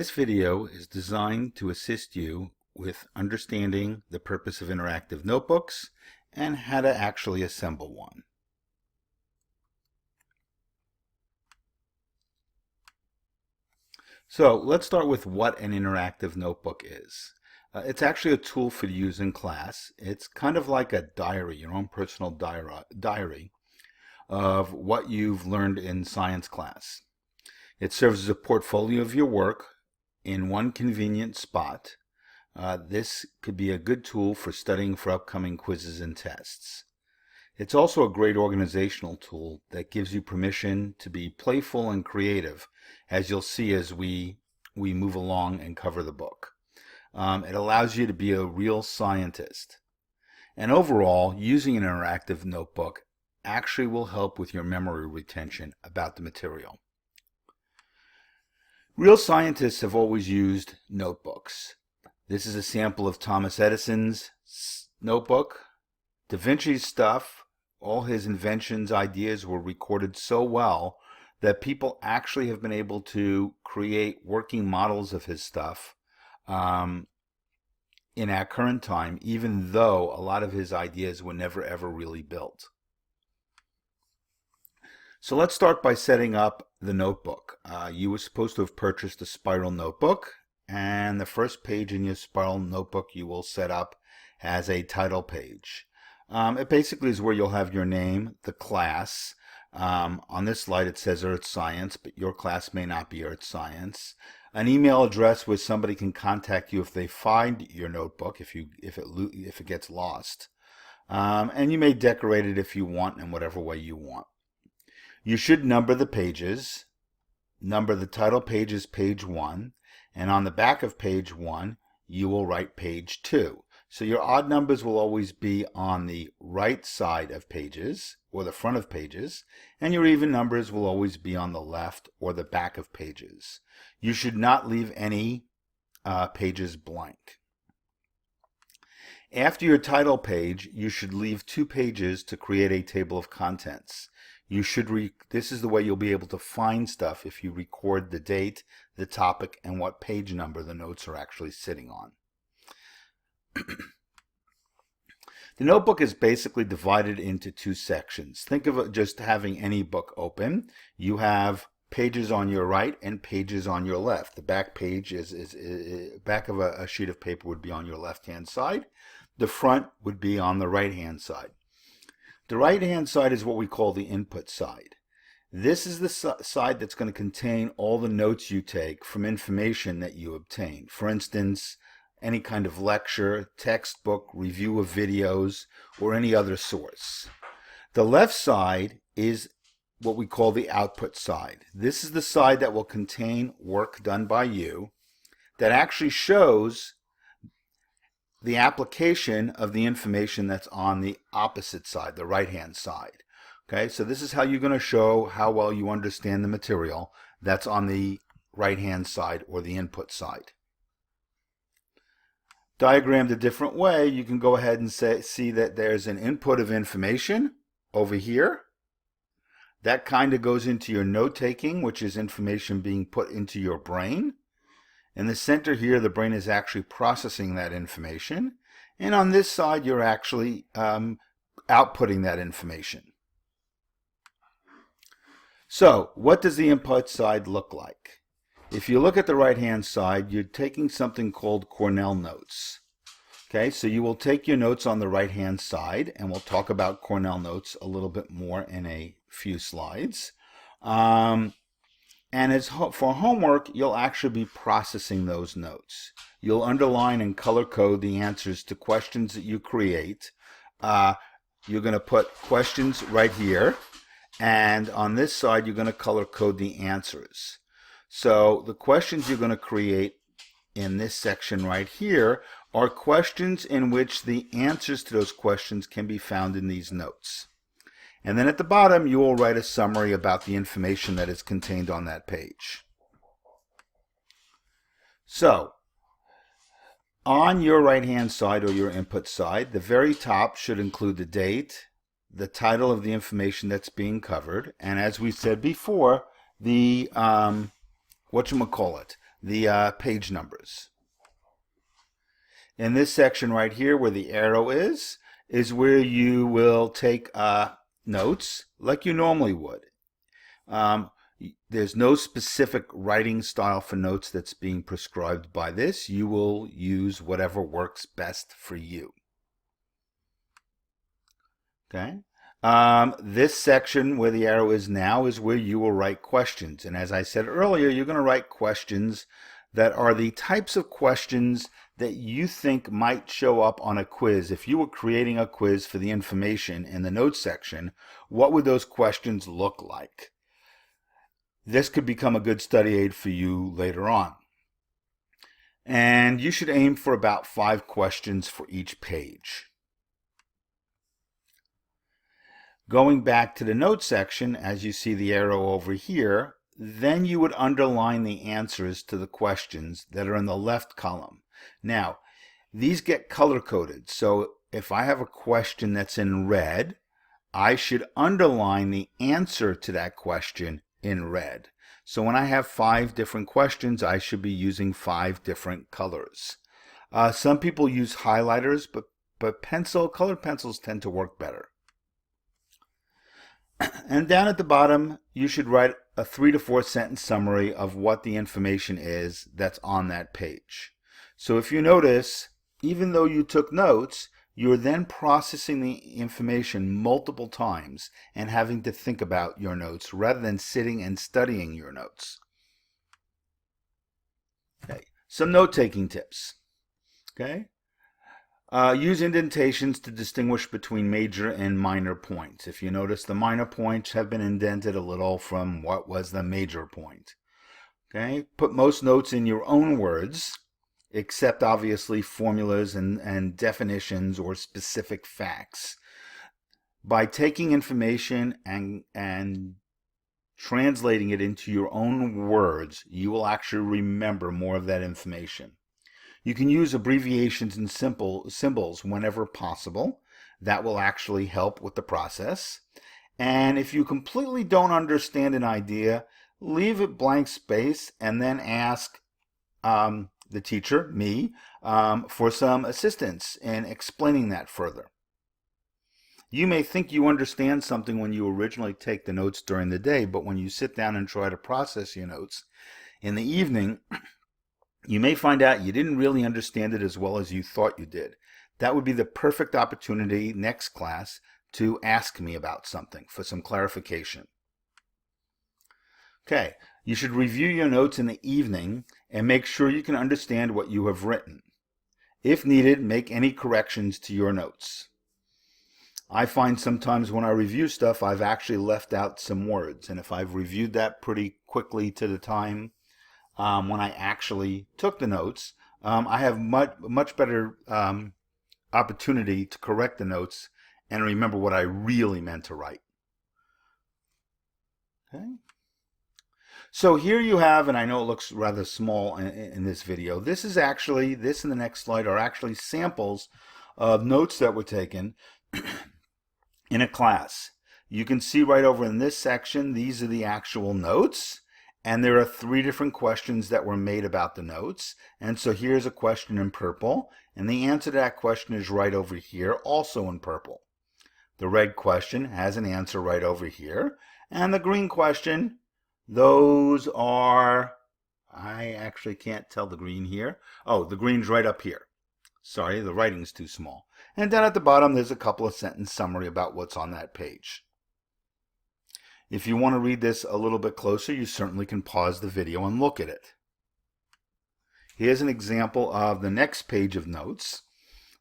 This video is designed to assist you with understanding the purpose of interactive notebooks and how to actually assemble one. So let's start with what an interactive notebook is. It's actually a tool for use in class. It's kind of like a diary, your own personal diary of what you've learned in science class. It serves as a portfolio of your work in one convenient spot. This could be a good tool for studying for upcoming quizzes and tests. It's also a great organizational tool that gives you permission to be playful and creative, as you'll see as we move along and cover the book. It allows you to be a real scientist. And overall, using an interactive notebook actually will help with your memory retention about the material. Real scientists have always used notebooks. This is a sample of Thomas Edison's notebook. Da Vinci's stuff, all his inventions, ideas were recorded so well that people actually have been able to create working models of his stuff in our current time, even though a lot of his ideas were never ever really built. So let's start by setting up the notebook. You were supposed to have purchased a spiral notebook, and the first page in your spiral notebook you will set up as a title page. It basically is where you'll have your name, the class. On this slide it says Earth Science, but your class may not be Earth Science. An email address where somebody can contact you if they find your notebook, if it gets lost. And you may decorate it if you want in whatever way you want. You should number the pages. Number the title page as page 1, and on the back of page 1 you will write page 2. So your odd numbers will always be on the right side of pages or the front of pages, and your even numbers will always be on the left or the back of pages. You should not leave any pages blank. After your title page, you should leave 2 pages to create a table of contents. This is the way you'll be able to find stuff if you record the date, the topic, and what page number the notes are actually sitting on. The notebook is basically divided into 2 sections. Think of it just having any book open. You have pages on your right and pages on your left. The back page back of a sheet of paper would be on your left-hand side. The front would be on the right-hand side. The right-hand side is what we call the input side. This is the side that's going to contain all the notes you take from information that you obtain. For instance, any kind of lecture, textbook, review of videos, or any other source. The left side is what we call the output side. This is the side that will contain work done by you that actually shows the application of the information that's on the opposite side, the right-hand side. Okay, so this is how you're going to show how well you understand the material that's on the right-hand side or the input side. Diagrammed a different way, you can go ahead and see that there's an input of information over here. That kind of goes into your note-taking, which is information being put into your brain. In the center here, the brain is actually processing that information. And on this side, you're actually outputting that information. So, what does the input side look like? If you look at the right-hand side, you're taking something called Cornell notes. Okay, so you will take your notes on the right-hand side, and we'll talk about Cornell notes a little bit more in a few slides. And for homework, you'll actually be processing those notes. You'll underline and color code the answers to questions that you create. You're going to put questions right here, and on this side, you're going to color code the answers. So the questions you're going to create in this section right here are questions in which the answers to those questions can be found in these notes. And then at the bottom, you will write a summary about the information that is contained on that page. So, on your right-hand side or your input side, the very top should include the date, the title of the information that's being covered, and as we said before, the whatchamacallit, the page numbers. In this section right here where the arrow is where you will take notes like you normally would. There's no specific writing style for notes that's being prescribed by this. You will use whatever works best for you. Okay. This section where the arrow is now is where you will write questions. And as I said earlier, you're going to write questions that are the types of questions that you think might show up on a quiz. If you were creating a quiz for the information in the notes section, what would those questions look like? This could become a good study aid for you later on. And you should aim for about 5 questions for each page. Going back to the notes section, as you see the arrow over here, then you would underline the answers to the questions that are in the left column. Now, these get color-coded, so if I have a question that's in red, I should underline the answer to that question in red. So when I have 5 different questions, I should be using 5 different colors. Some people use highlighters, but colored pencils tend to work better. And down at the bottom, you should write a 3 to 4 sentence summary of what the information is that's on that page. So if you notice, even though you took notes, you're then processing the information multiple times and having to think about your notes rather than sitting and studying your notes. Okay, some note-taking tips. Okay. Use indentations to distinguish between major and minor points. If you notice, the minor points have been indented a little from what was the major point. Okay, put most notes in your own words, except obviously formulas and definitions or specific facts. By taking information and translating it into your own words, you will actually remember more of that information. You can use abbreviations and symbols whenever possible. That will actually help with the process. And if you completely don't understand an idea, leave it blank space and then ask the teacher, me, for some assistance in explaining that further. You may think you understand something when you originally take the notes during the day, but when you sit down and try to process your notes in the evening, you may find out you didn't really understand it as well as you thought you did. That would be the perfect opportunity next class to ask me about something for some clarification. Okay, you should review your notes in the evening and make sure you can understand what you have written. If needed, make any corrections to your notes. I find sometimes when I review stuff, I've actually left out some words, and if I've reviewed that pretty quickly to the time when I actually took the notes, I have much better opportunity to correct the notes and remember what I really meant to write. Okay. So here you have, and I know it looks rather small in this video, this and the next slide are actually samples of notes that were taken in a class. You can see right over in this section, these are the actual notes. And there are 3 different questions that were made about the notes. And so here's a question in purple, and the answer to that question is right over here, also in purple. The red question has an answer right over here. And the green question, those are, I actually can't tell the green here. Oh, the green's right up here. Sorry, the writing's too small. And down at the bottom, there's a couple of sentence summary about what's on that page. If you want to read this a little bit closer, you certainly can pause the video and look at it. Here's an example of the next page of notes.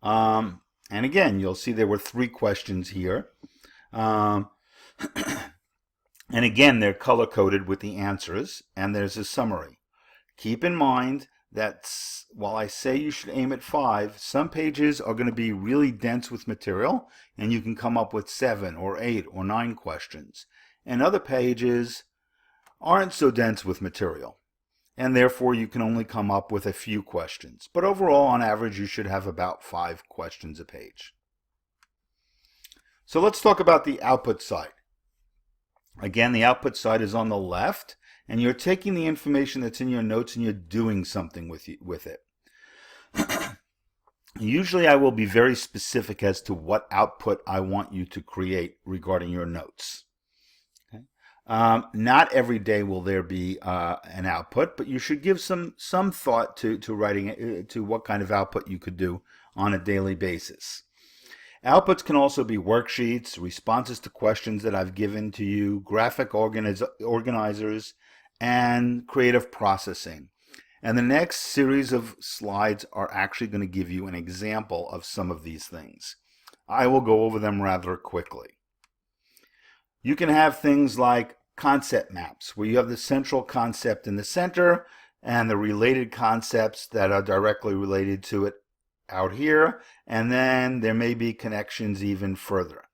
And again, you'll see there were 3 questions here. And again, they're color-coded with the answers, and there's a summary. Keep in mind that while I say you should aim at 5, some pages are going to be really dense with material, and you can come up with 7 or 8 or 9 questions. And other pages aren't so dense with material, and therefore you can only come up with a few questions. But overall, on average, you should have about 5 questions a page. So let's talk about the output side. Again, the output side is on the left, and you're taking the information that's in your notes and you're doing something with it. Usually I will be very specific as to what output I want you to create regarding your notes. Okay? Not every day will there be an output, but you should give some thought to writing to what kind of output you could do on a daily basis. Outputs can also be worksheets, responses to questions that I've given to you, graphic organizers, and creative processing. And the next series of slides are actually going to give you an example of some of these things. I will go over them rather quickly. You can have things like concept maps, where you have the central concept in the center and the related concepts that are directly related to it out here, and then there may be connections even further.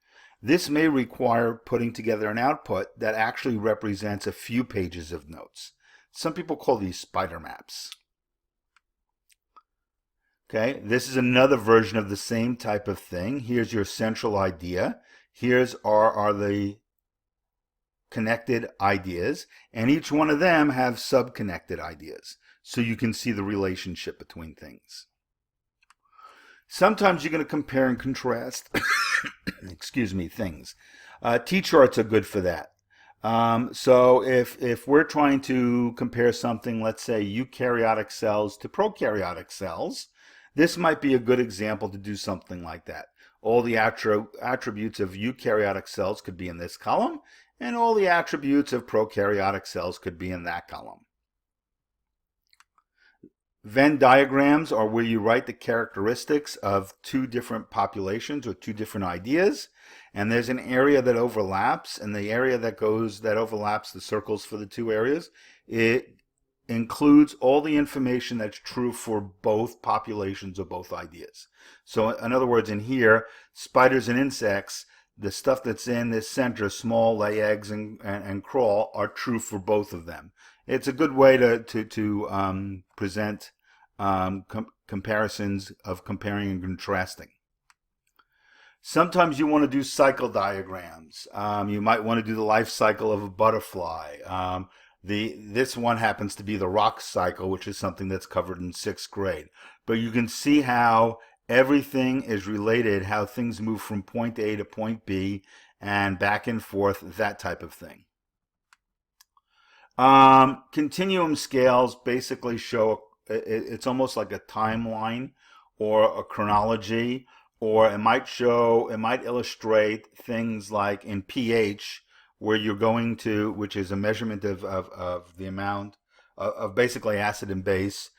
This may require putting together an output that actually represents a few pages of notes. Some people call these spider maps. Okay, this is another version of the same type of thing. Here's your central idea. Here's are the connected ideas, and each one of them have sub-connected ideas, so you can see the relationship between things. Sometimes you're going to compare and contrast excuse me, things. T-charts are good for that. So if we're trying to compare something, let's say eukaryotic cells to prokaryotic cells, this might be a good example to do something like that. All the attributes of eukaryotic cells could be in this column, and all the attributes of prokaryotic cells could be in that column. Venn diagrams are where you write the characteristics of two different populations or two different ideas, and there's an area that overlaps, and the area that overlaps the circles for the two areas, it includes all the information that's true for both populations or both ideas. So in other words, in here, spiders and insects, the stuff that's in this center, small, lay eggs, and crawl, are true for both of them. It's a good way to present comparisons of comparing and contrasting. Sometimes you want to do cycle diagrams. You might want to do the life cycle of a butterfly. This one happens to be the rock cycle, which is something that's covered in 6th grade. But you can see how everything is related, how things move from point A to point B and back and forth, that type of thing. Continuum scales basically show, it's almost like a timeline or a chronology, or it might illustrate things like in pH, where you're going to, which is a measurement of the amount of basically acid and base.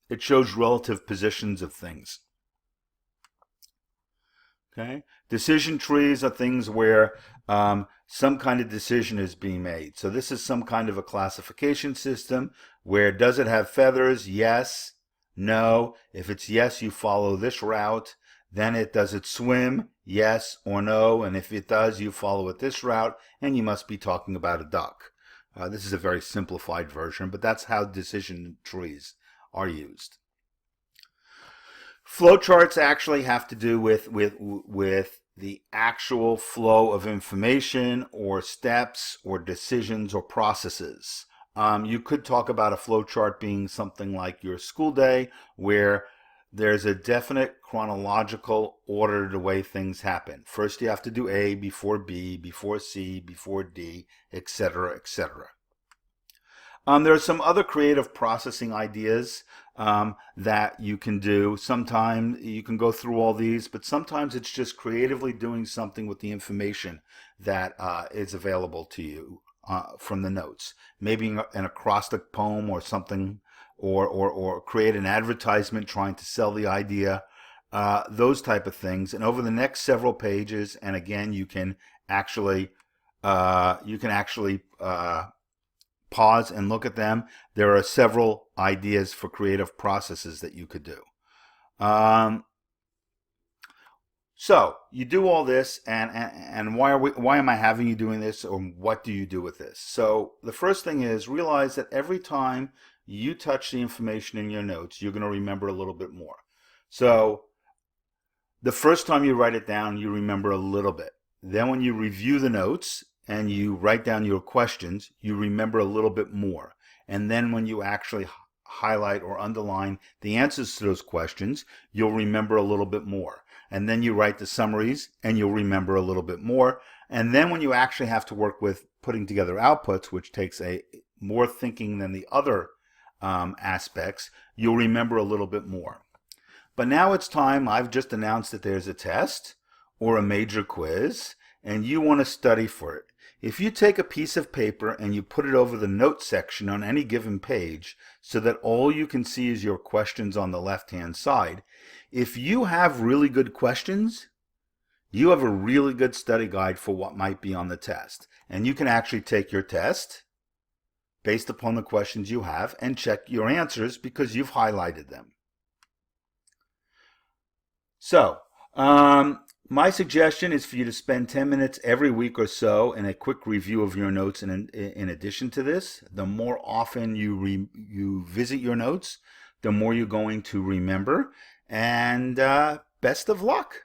It shows relative positions of things. Okay, decision trees are things where some kind of decision is being made. So this is some kind of a classification system where, does it have feathers? Yes, no. If it's yes, you follow this route. Then does it swim? Yes or no. And if it does, you follow it this route, and you must be talking about a duck. This is a very simplified version, but that's how decision trees are used. Flowcharts actually have to do with the actual flow of information or steps or decisions or processes. You could talk about a flowchart being something like your school day, where there's a definite chronological order to the way things happen. First you have to do A before B, before C, before D, etc., etc. There are some other creative processing ideas that you can do. Sometimes you can go through all these, but sometimes it's just creatively doing something with the information that is available to you from the notes. Maybe an acrostic poem or something, or create an advertisement trying to sell the idea, those type of things. And over the next several pages, and again, you can actually pause and look at them. There are several ideas for creative processes that you could do. So you do all this, and why am I having you doing this, or what do you do with this? So the first thing is, realize that every time you touch the information in your notes, you're going to remember a little bit more. So the first time you write it down, you remember a little bit. Then when you review the notes, and you write down your questions, you remember a little bit more. And then when you actually highlight or underline the answers to those questions, you'll remember a little bit more. And then you write the summaries and you'll remember a little bit more. And then when you actually have to work with putting together outputs, which takes more thinking than the other aspects, you'll remember a little bit more. But now it's time. I've just announced that there's a test or a major quiz, and you want to study for it. If you take a piece of paper and you put it over the notes section on any given page so that all you can see is your questions on the left-hand side, if you have really good questions, you have a really good study guide for what might be on the test. And you can actually take your test based upon the questions you have and check your answers because you've highlighted them. So, my suggestion is for you to spend 10 minutes every week or so in a quick review of your notes. And in addition to this, the more often you visit your notes, the more you're going to remember. And best of luck.